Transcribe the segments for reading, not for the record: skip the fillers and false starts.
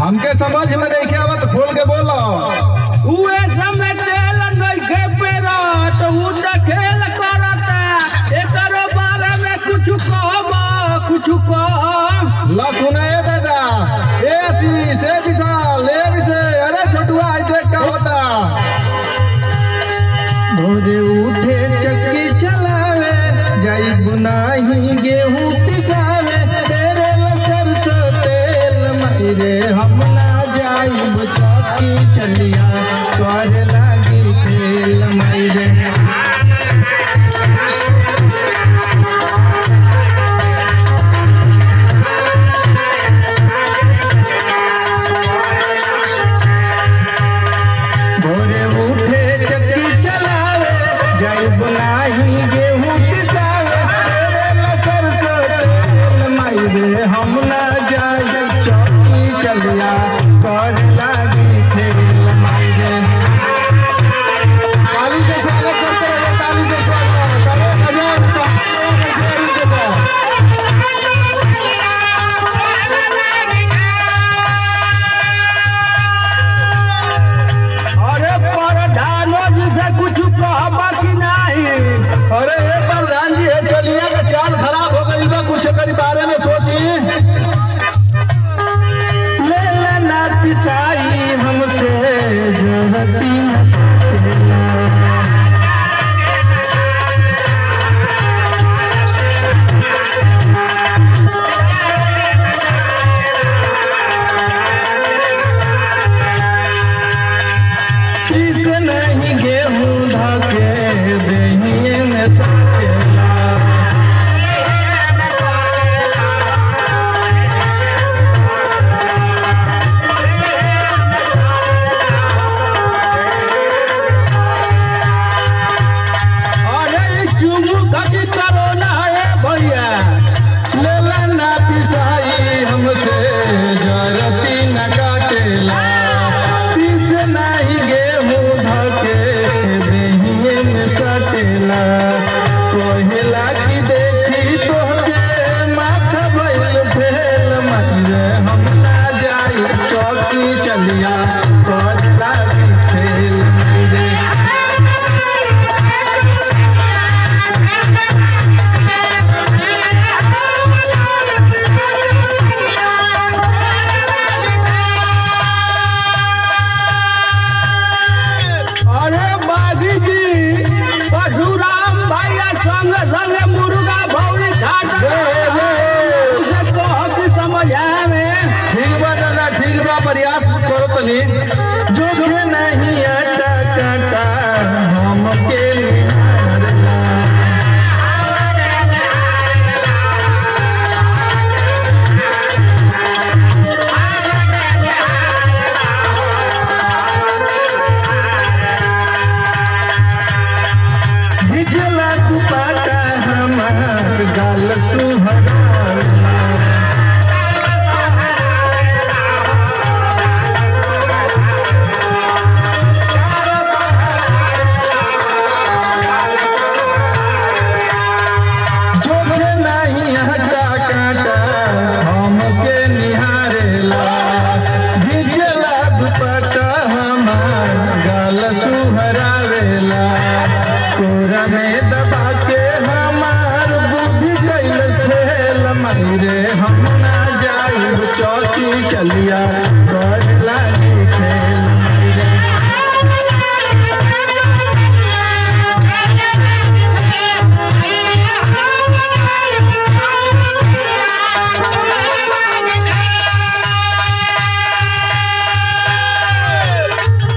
हमके समझ में नहीं आवत, खोल के बोलो। उए समय तेल नइखे पेरा तो उ खेल करता, एकरो बारे में कुछ कह। ला सुने दादा, ए आशीष, ए विशाल, ए विषय, अरे छोटुआ आई देख क्या होता। भोरे उठे चक्की चलावे, जाई बुनाही गेहूं पिसावे, तेरे सरसों तेल मायरे हम ना जाई चक्की चलिया, तोरे लागी तेल मायरे। भोरे उठे चक्की चलावे, जाई बुनाही गेहूं पिसावे, तेरे सरसों तेल मायरे हम ना जाई चक्की चलिया, तोरे लागी तेल मायरे। ताली से स्वागत करते रहिए, ताली से स्वागत करो, अरे प्रधानो जी से कुछ कहबा कि नहीं? अरे ये प्रधान जी है, चलिए का चाल खराब हो गई बा, कुछ करी बारे में सोची। ले लेना पिसाई हमसे जोहती पीस नहीं गेहूं धके दहिए में सकेला। अरे चुमू खटी करो ना है भैया। ले लेना पिसाई हमसे जरती न काटेला, पीस नहीं गेहूं धके दहिए में सटेला। कोहिला की देखी तोहके माथा भइल फेल मायरे हम ना जाई चौकी चलिया, तोरे लागी फेल मायरे। अरे बागी जी, परशुराम भैया संग संग मुर्गा भौरी घाट उसे कह कि समझ आवे। ठीक बा दादा, ठीक बा, प्रयास करो तनी। जो के नहीं आटा काटा हमके निहारला। भिजला दुपट्टा हमार गाल सुहराला। जो के नहीं हटा काटा हमके निहारेला, भिजला दुपट्टा हमार गाल सुहरावेला। कोरा में दबा के हमार बुद्धि गइल फेल मायरे हम ना जाई चौकी चलिया, तोरे लागी खेल मायरे।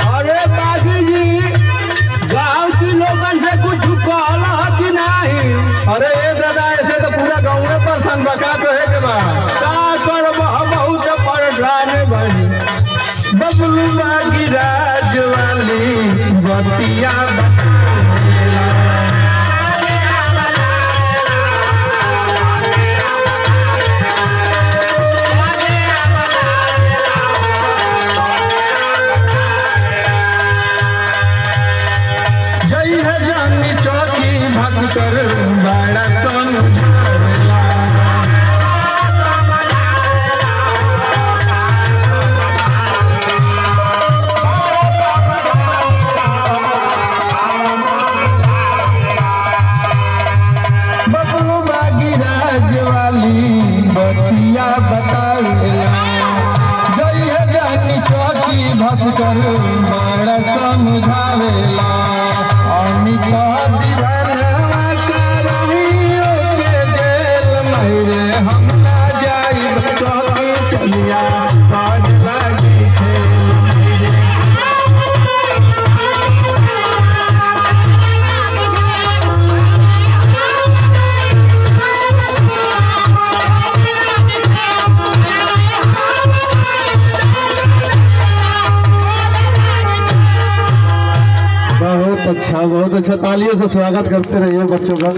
अरे बागी जी, गांव के लोगन से कुछ कहला कि नहीं? अरे ये दादा, ऐसे तो पूरा गाँव में परेशान बका तो है के बा। का करब बहुत परेशान बनी। बबलू बागी राज वाली बतिया बतावेला। जय है जानी चौकी भास्कर बड़ा समझावेला। भास्कर बड़ा समझावेला अमिता दीवानवा करहियो के जेल मेरे हम ना जाइब चौकी चलिया बाज लागी खेल मेरे। बहुत अच्छा तालियों से स्वागत करते रहिए बच्चों का।